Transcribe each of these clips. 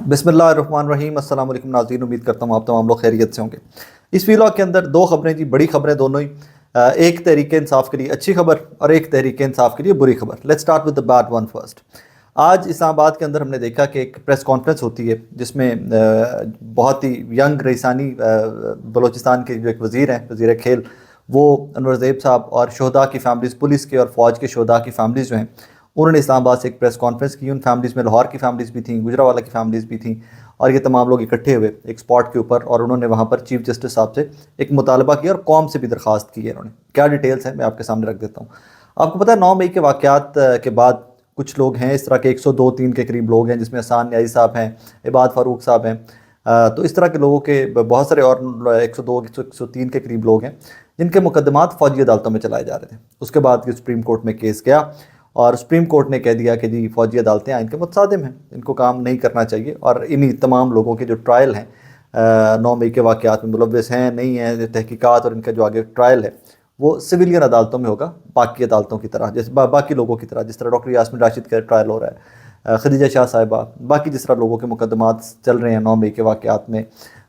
बिस्मिल्लाहिर्रहमानिर्रहीम। अस्सलाम वालेकुम नाज़रीन, उम्मीद करता हूँ आप तमाम लोग खैरियत से होंगे। इस वीलॉग के अंदर दो खबरें जी, बड़ी खबरें दोनों ही। एक तहरीक इंसाफ के लिए अच्छी खबर और एक तहरीक इंसाफ के लिए बुरी खबर। Let's start with the bad one first. आज इस्लामाबाद के अंदर हमने देखा कि एक प्रेस कॉन्फ्रेंस होती है जिसमें बहुत ही यंग रईसानी बलूचिस्तान के जो एक वज़ीर हैं, वज़ीर खेल, वो अनवर ज़ैब साहब और शहदा की फैमिलीज़, पुलिस के और फ़ौज के शहदा की फैमिलीज़ जो हैं, उन्होंने इस्लामाबाद से एक प्रेस कॉन्फ्रेंस की। उन फैमिलीज़ में लाहौर की फैमिलीज़ भी थी, गुजरावाला की फैमिलीज़ भी थी, और ये तमाम लोग इकट्ठे हुए एक स्पॉट के ऊपर, और उन्होंने वहाँ पर चीफ जस्टिस साहब से एक मुतालबा किया और कौम से भी दरख्वास्त की है। उन्होंने क्या डिटेल्स हैं मैं आपके सामने रख देता हूँ। आपको पता है 9 मई के वाक़यात के बाद कुछ लोग हैं इस तरह के, 102-3 के करीब लोग हैं, जिसमें हसान न्याजी साहब हैं, इबाद फ़ारूक साहब हैं, तो इस तरह के लोगों के बहुत सारे और 102 103 के करीब लोग हैं जिनके मुकदमात फ़ौजी अदालतों में चलाए जा रहे थे। उसके बाद कि सुप्रीम कोर्ट में केस गया और सुप्रीम कोर्ट ने कह दिया कि जी फ़ौजी अदालतें आइन के मुतसादिम हैं, इनको काम नहीं करना चाहिए, और इन्हीं तमाम लोगों के जो ट्रायल हैं 9 मई के वाक़यात में मुलव्वस हैं नहीं हैं, तहकीकात और इनका जो आगे ट्रायल है वो सिविलियन अदालतों में होगा, बाकी अदालतों की तरह, जैसे बाकी लोगों की तरह, जिस तरह डॉक्टर यास्मीन राशिद का ट्रायल हो रहा है, खदीजा शाह साहिबा, बाकी जिस तरह लोगों के मुकदमात चल रहे हैं 9 मई के वाक़यात में,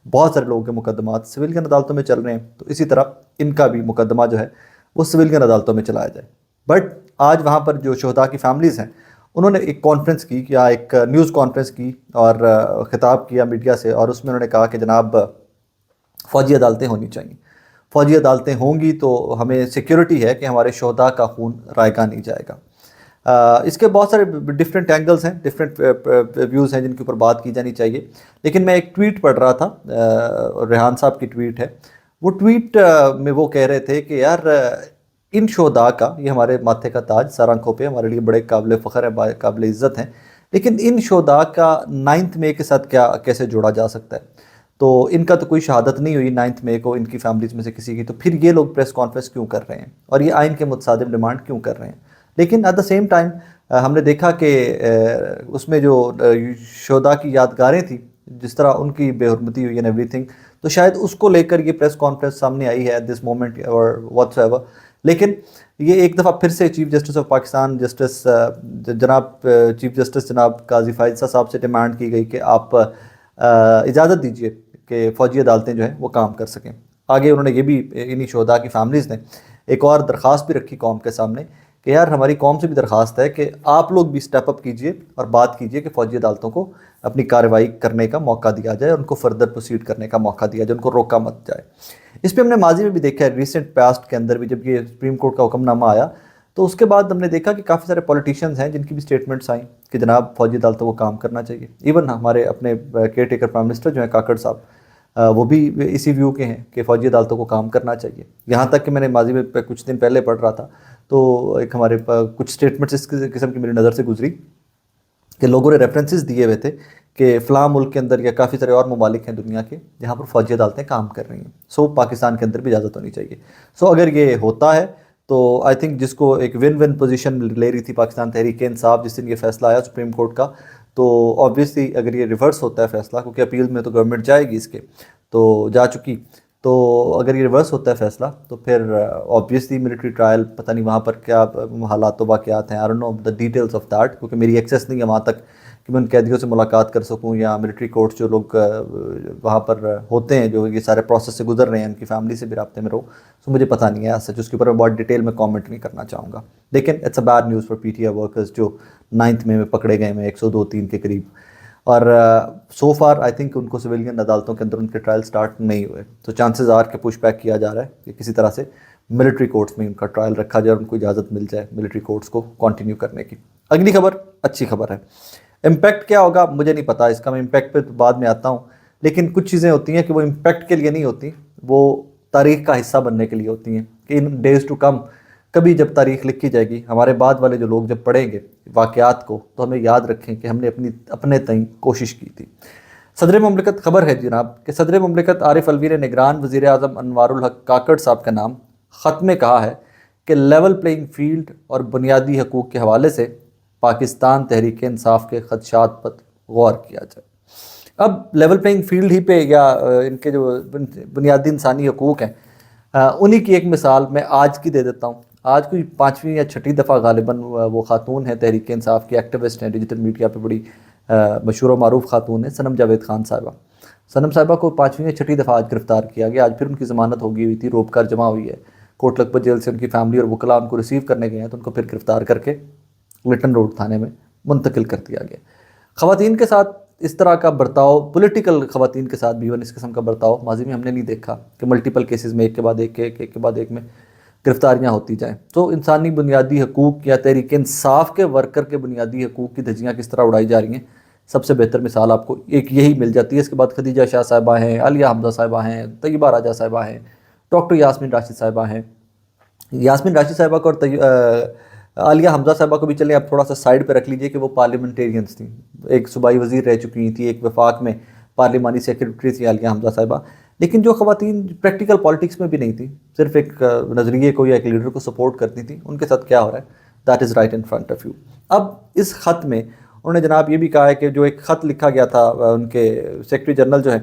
बहुत सारे लोगों के मुकदमात सिविलियन अदालतों में चल रहे हैं, तो इसी तरह इनका भी मुकदमा जो है वो सिविलियन अदालतों में चलाया जाए। बट आज वहाँ पर जो शहदा की फैमिलीज़ हैं उन्होंने एक कॉन्फ्रेंस की, या एक न्यूज़ कॉन्फ्रेंस की और ख़िताब किया मीडिया से, और उसमें उन्होंने कहा कि जनाब फ़ौजी अदालतें होनी चाहिए, फ़ौजी अदालतें होंगी तो हमें सिक्योरिटी है कि हमारे शहदा का खून रायगा नहीं जाएगा। इसके बहुत सारे डिफरेंट एंगल्स हैं, डिफरेंट व्यूज़ हैं जिनके ऊपर बात की जानी चाहिए, लेकिन मैं एक ट्वीट पढ़ रहा था, रेहान साहब की ट्वीट है। वो ट्वीट में वो कह रहे थे कि यार इन शहदा का, ये हमारे माथे का ताज, सर आंखों पे हमारे लिए बड़े काबिल फ़ख्र है, काबिल इज़्ज़त हैं, लेकिन इन शहदा का 9 मई के साथ क्या कैसे जोड़ा जा सकता है? तो इनका तो कोई शहादत नहीं हुई 9 मई को इनकी फैमिलीज़ में से किसी की, तो फिर ये लोग प्रेस कॉन्फ्रेंस क्यों कर रहे हैं और ये आइन के मुतसादिम डिमांड क्यों कर रहे हैं? लेकिन एट द सेम टाइम हमने देखा कि उसमें जो शहदा की यादगारें थी, जिस तरह उनकी बेहुरमती हुई एंड एवरीथिंग, तो शायद उसको लेकर ये प्रेस कॉन्फ्रेंस सामने आई है एट दिस मोमेंट और व्हाट्सएवर। लेकिन ये एक दफ़ा फिर से चीफ जस्टिस ऑफ पाकिस्तान जनाब चीफ जस्टिस जनाब काजी फायद साहब से डिमांड की गई कि आप इजाज़त दीजिए कि फ़ौजी अदालतें जो हैं वो काम कर सकें। आगे उन्होंने ये भी, इन्हीं शहदा की फैमिलीज़ ने एक और दरख्वास्त भी रखी कौम के सामने कि यार हमारी कौम से भी दरख्वास्त है कि आप लोग भी स्टेप अप कीजिए और बात कीजिए कि फ़ौजी अदालतों को अपनी कार्रवाई करने का मौका दिया जाए, उनको फर्दर प्रोसीड करने का मौका दिया जाए, उनको रोका मत जाए। इस पर हमने माजी में भी देखा है, रिसेंट पास्ट के अंदर भी, जब ये सुप्रीम कोर्ट का हुक्मनामा आया तो उसके बाद हमने देखा कि काफ़ी सारे पॉलिटिशियंस हैं जिनकी भी स्टेटमेंट्स आई कि जनाब फ़ौजी अदालतों को काम करना चाहिए। इवन हमारे अपने केयर टेकर प्राइम मिनिस्टर जो हैं काकड़ साहब, वो भी इसी व्यू के हैं कि फ़ौजी अदालतों को काम करना चाहिए। यहाँ तक कि मैंने माजी में कुछ दिन पहले पढ़ रहा था तो एक हमारे कुछ स्टेटमेंट्स इस किस्म की मेरी नज़र से गुजरी कि लोगों ने रेफरेंसेस दिए हुए थे कि फ़लाँ मुल्क के अंदर या काफ़ी सारे और ममालिक हैं दुनिया के जहाँ पर फ़ौजी अदालतें काम कर रही हैं, सो पाकिस्तान के अंदर भी इजाज़त होनी चाहिए। सो अगर ये होता है तो आई थिंक जिसको एक विन विन पोजीशन ले रही थी पाकिस्तान तहरीक इंसाफ जिस दिन ये फैसला आया सुप्रीम कोर्ट का, तो ऑब्वियसली अगर ये रिवर्स होता है फैसला, क्योंकि अपील में तो गवर्नमेंट जाएगी इसके, तो जा चुकी, तो अगर ये रिवर्स होता है फैसला तो फिर ऑब्वियसली मिलिट्री ट्रायल, पता नहीं वहाँ पर क्या हालात वाक़यात हैं, I don't know the details of that, क्योंकि मेरी एक्सेस नहीं है वहाँ तक कि मैं उन कैदियों से मुलाकात कर सकूं, या मिलिट्री कोर्ट्स जो लोग वहाँ पर होते हैं जो ये सारे प्रोसेस से गुजर रहे हैं उनकी फैमिली से भी राब्ते में रहो, तो मुझे पता नहीं है सच, उसके ऊपर मैं बहुत डिटेल में कमेंट नहीं करना चाहूँगा। लेकिन it's a bad news for PTI workers जो 9 मई में पकड़े गए हैं 102-3 के करीब, और सो फार आई थिंक उनको सिविलियन अदालतों के अंदर उनके ट्रायल स्टार्ट नहीं हुए, तो चांसेस आर के पुश बैक किया जा रहा है कि किसी तरह से मिलिट्री कोर्ट्स में उनका ट्रायल रखा जाए और उनको इजाज़त मिल जाए मिलिट्री कोर्ट्स को कंटिन्यू करने की। अगली खबर अच्छी खबर है। इम्पैक्ट क्या होगा मुझे नहीं पता, इसका मैं इम्पैक्ट पे तो बाद में आता हूँ, लेकिन कुछ चीज़ें होती हैं कि वो इम्पैक्ट के लिए नहीं होती, वो तारीख़ का हिस्सा बनने के लिए होती हैं कि इन डेज़ टू कम कभी जब तारीख़ लिखी जाएगी, हमारे बाद वाले जो लोग जब पढ़ेंगे वाक़यात को, तो हमें याद रखें कि हमने अपने तय कोशिश की थी। सदर मुमलिकत, खबर है जनाब कि सदर मुमलिकत आरिफ अलवी ने निगरान वज़ीर आज़म अनवारुल हक काकड़ साहब का नाम ख़त में कहा है कि लेवल प्लेइंग फील्ड और बुनियादी हकूक़ के हवाले से पाकिस्तान तहरीक इंसाफ के खदशात पर गौर किया जाए। अब लेवल प्लेइंग फील्ड ही पे, या इनके जो बुनियादी इंसानी हकूक़ हैं उन्हीं की एक मिसाल मैं आज की दे देता हूँ। आज कोई 5वीं या 6ठी दफ़ा गालिबन वो ख़ातून है तहरीक इंसाफ की, एक्टिविस्ट हैं, डिजिटल मीडिया पे बड़ी مشہور و معروف خاتون ہیں صنم جاوید خان صاحبہ. صنم صاحبہ کو 5ویں یا 6ٹھی دفعہ آج گرفتار کیا گیا. آج پھر ان کی ضمانت ہوگی ہوئی تھی, روب کار جمع ہوئی ہے. کوٹ لکھپت جیل سے ان کی فیملی اور وکلاء ان کو ریسیو کرنے گئے ہیں, تو ان کو پھر گرفتار کر کے لٹن روڈ تھانے میں منتقل کر دیا گیا. خواتین کے ساتھ اس طرح کا برتاؤ, پولیٹیکل خواتین کے ساتھ بھی اس قسم کا برتاؤ ماضی میں ہم نے نہیں دیکھا کہ ملٹیپل کیسز میں ایک کے بعد ایک میں گرفتاریاں ہوتی جائیں. تو انسانی بنیادی حقوق یا تحریک انصاف کے ورکر کے بنیادی حقوق کی دھجیاں کس طرح اڑائی جا رہی ہیں, سب سے بہتر مثال آپ کو ایک یہی مل جاتی ہے. اس کے بعد خدیجہ شاہ صاحبہ ہیں, عالیہ حمزہ صاحبہ ہیں, طیبہ راجہ صاحبہ ہیں, ڈاکٹر یاسمین راشد صاحبہ ہیں. یاسمین راشد صاحبہ کو اور عالیہ حمزہ صاحبہ کو بھی چلیں آپ تھوڑا سا سائڈ پہ رکھ لیجئے کہ وہ پارلیمنٹیرینز تھیں, ایک صوبائی وزیر رہ چکی تھیں, ایک وفاق میں پارلیمانی سیکرٹری تھی عالیہ حمزہ صاحبہ. لیکن جو خواتین پریکٹیکل پالیٹکس میں بھی نہیں تھیں, صرف ایک نظریے کو یا ایک لیڈر کو سپورٹ کرتی تھیں, ان کے ساتھ کیا ہو رہا ہے, that is right in front of you. اب اس خط میں انہوں نے جناب یہ بھی کہا ہے کہ جو ایک خط لکھا گیا تھا ان کے سیکرٹری جنرل جو ہیں,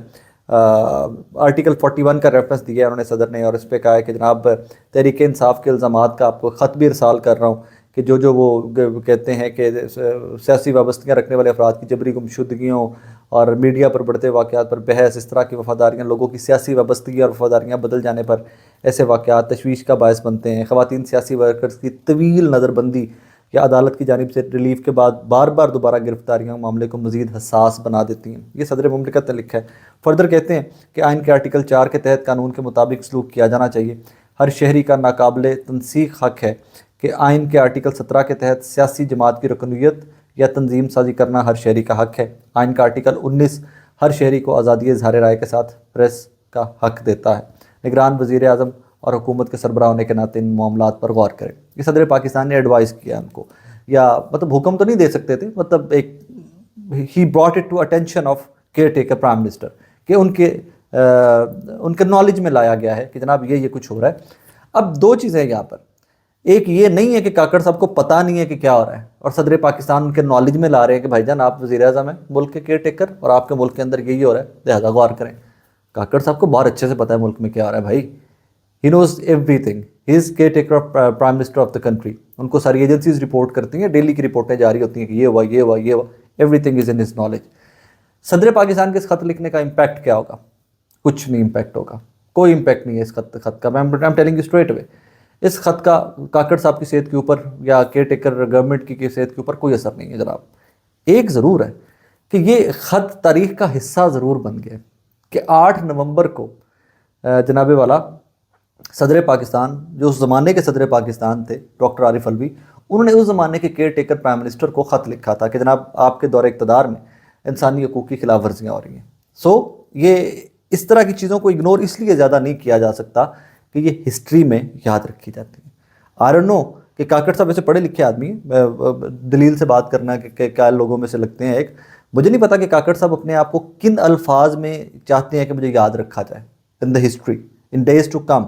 آرٹیکل 41 کا ریفرنس دیا ہے انہوں نے صدر نے, اور اس پہ کہا ہے کہ جناب تحریک انصاف کے الزامات کا آپ کو خط بھی ارسال کر رہا ہوں کہ جو وہ کہتے ہیں کہ سیاسی وابستگیاں رکھنے والے افراد کی جبری گمشدگیوں اور میڈیا پر بڑھتے واقعات پر بحث, اس طرح کی وفاداریاں, لوگوں کی سیاسی وابستگی اور وفاداریاں بدل جانے پر ایسے واقعات تشویش کا باعث بنتے ہیں. خواتین سیاسی ورکرز کی طویل نظر بندی یا عدالت کی جانب سے ریلیف کے بعد بار بار دوبارہ گرفتاریاں معاملے کو مزید حساس بنا دیتی ہیں. یہ صدر مملکت نے لکھا ہے. فردر کہتے ہیں کہ آئین کے آرٹیکل 4 کے تحت قانون کے مطابق سلوک کیا جانا چاہیے. ہر شہری کا ناقابل تنسیق حق ہے کہ آئین کے آرٹیکل 17 کے تحت سیاسی جماعت کی رکنیت یا تنظیم سازی کرنا ہر شہری کا حق ہے. آئین کا آرٹیکل 19 ہر شہری کو آزادی اظہار رائے کے ساتھ پریس کا حق دیتا ہے. نگران وزیر اعظم اور حکومت کے سربراہ ہونے کے ناطے ان معاملات پر غور کریں. یہ صدر پاکستان نے ایڈوائز کیا ان کو, یا مطلب حکم تو نہیں دے سکتے تھے, مطلب ایک ہی brought it to attention of caretaker prime minister, کہ ان کے نالج میں لایا گیا ہے کہ جناب یہ کچھ ہو رہا ہے. اب دو چیزیں یہاں پر, ایک یہ نہیں ہے کہ کاکڑ صاحب کو پتہ نہیں ہے کہ کیا ہو رہا ہے اور صدر پاکستان ان کے نالج میں لا رہے ہیں کہ بھائی جان آپ وزیر اعظم ہیں ملک کے کیئر ٹیکر اور آپ کے ملک کے اندر یہی ہو رہا ہے, لہذا غور کریں. کاکڑ صاحب کو بہت اچھے سے پتہ ہے ملک میں کیا ہو رہا ہے بھائی. He knows everything, he is caretaker of prime minister of the country. ان کو ساری ایجنسیز رپورٹ کرتی ہیں, ڈیلی کی رپورٹیں جاری ہوتی ہیں کہ یہ ہوا یہ ہوا یہ ہوا, every thing is in his knowledge. صدر پاکستان کے اس خط لکھنے کا امپیکٹ کیا ہوگا؟ کچھ نہیں امپیکٹ ہوگا, کوئی امپیکٹ نہیں ہے اس خط کا. I'm telling you straight away, اس خط کا کاکڑ صاحب کی صحت کے اوپر یا کیئر ٹیکر گورنمنٹ کی صحت کے اوپر کوئی اثر نہیں ہے جناب. ایک ضرور ہے کہ یہ خط تاریخ کا حصہ ضرور بن گیا کہ 8 نومبر کو جناب والا صدر پاکستان, جو اس زمانے کے صدر پاکستان تھے ڈاکٹر عارف الوی, انہوں نے اس زمانے کے کیئر ٹیکر پرائم منسٹر کو خط لکھا تھا کہ جناب آپ کے دور اقتدار میں انسانی حقوق کی خلاف ورزیاں ہو رہی ہیں. یہ اس طرح کی چیزوں کو اگنور اس لیے زیادہ نہیں کیا جا سکتا کہ یہ ہسٹری میں یاد رکھی جاتی ہیں. آئی ڈونٹ نو کہ کاکڑ صاحب ویسے پڑھے لکھے آدمی ہیں, دلیل سے بات کرنا کہ کیا لوگوں میں سے لگتے ہیں ایک, مجھے نہیں پتا کہ کاکڑ صاحب اپنے آپ کو کن الفاظ میں چاہتے ہیں کہ مجھے یاد رکھا جائے in the history, in days to come,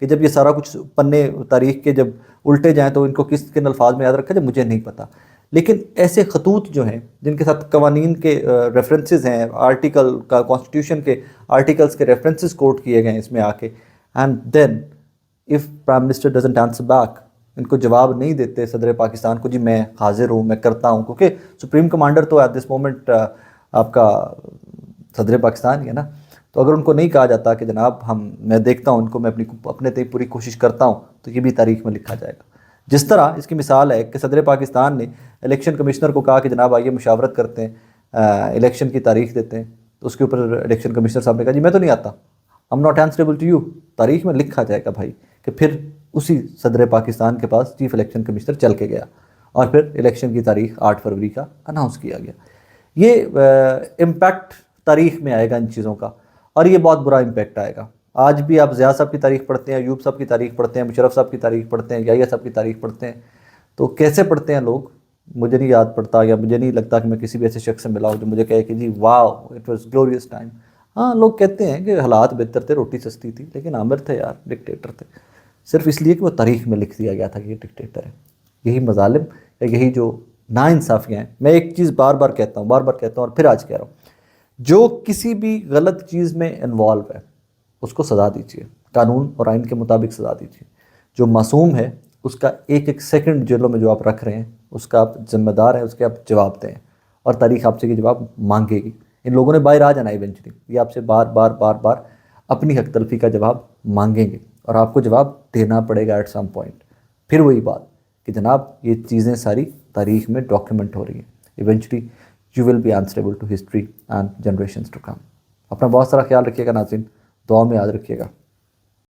کہ جب یہ سارا کچھ پنے تاریخ کے جب الٹے جائیں تو ان کو کن الفاظ میں یاد رکھا جائے مجھے نہیں پتا. لیکن ایسے خطوط جو ہیں جن کے ساتھ قوانین کے ریفرنسز ہیں, آرٹیکل کا, کانسٹیٹیوشن کے آرٹیکلز کے ریفرنسز کوٹ کیے گئے ہیں اس میں آ کے, and then if prime minister doesn't answer back, ان کو جواب نہیں دیتے صدر پاکستان کو, جی میں حاضر ہوں, میں کرتا ہوں, کیونکہ سپریم کمانڈر تو ایٹ دس مومنٹ آپ کا صدر پاکستان ہی ہے نا. تو اگر ان کو نہیں کہا جاتا کہ جناب میں دیکھتا ہوں ان کو, میں اپنے تے پوری کوشش کرتا ہوں, تو یہ بھی تاریخ میں لکھا جائے گا. جس طرح اس کی مثال ہے کہ صدر پاکستان نے الیکشن کمشنر کو کہا کہ جناب آئیے مشاورت کرتے ہیں, الیکشن کی تاریخ دیتے ہیں, تو اس کے اوپر الیکشن کمشنر صاحب نے کہا جی میں تو نہیں آتا, I'm not answerable to you. تاریخ میں لکھا جائے گا بھائی کہ پھر اسی صدر پاکستان کے پاس چیف الیکشن کمشنر چل کے گیا اور پھر الیکشن کی تاریخ 8 فروری کا اناؤنس کیا گیا. یہ امپیکٹ تاریخ میں آئے گا ان چیزوں کا, اور یہ بہت برا امپیکٹ آئے گا. آج بھی آپ ضیاء صاحب کی تاریخ پڑھتے ہیں, ایوب صاحب کی تاریخ پڑھتے ہیں, مشرف صاحب کی تاریخ پڑھتے ہیں, یحییٰ صاحب کی تاریخ پڑھتے ہیں, تو کیسے پڑھتے ہیں لوگ مجھے نہیں یاد پڑتا, یا مجھے نہیں لگتا کہ میں کسی بھی ایسے شخص سے ملا ہوں جو مجھے کہے کہ جی واو اٹ واز گلوریس ٹائم. ہاں لوگ کہتے ہیں کہ حالات بہتر تھے, روٹی سستی تھی, لیکن عامر تھے یار, ڈکٹیٹر تھے, صرف اس لیے کہ وہ تاریخ میں لکھ دیا گیا تھا کہ یہ ڈکٹیٹر ہے. یہی مظالم یا یہی جو ناانصافیاں ہیں. میں ایک چیز بار بار کہتا ہوں اور پھر آج کہہ رہا ہوں, جو کسی بھی غلط چیز میں انوالو ہے اس کو سزا دیجیے, قانون اور آئین کے مطابق سزا دیجیے. جو معصوم ہے اس کا ایک ایک سیکنڈ جیلوں میں جو آپ رکھ رہے ہیں اس کا آپ ذمہ دار ہیں, اس کے آپ جواب دیں. اور تاریخ آپ سے یہ جواب مانگے گی. ان لوگوں نے باہر آ جانا ایونچولی, یہ آپ سے بار بار بار بار اپنی حق تلفی کا جواب مانگیں گے اور آپ کو جواب دینا پڑے گا ایٹ سم پوائنٹ. پھر وہی بات کہ جناب یہ چیزیں ساری تاریخ میں ڈاکیومنٹ ہو رہی ہیں. Eventually you will be answerable to history and generations to come. اپنا بہت سارا خیال رکھیے گا ناظرین, دعا میں یاد رکھیے گا.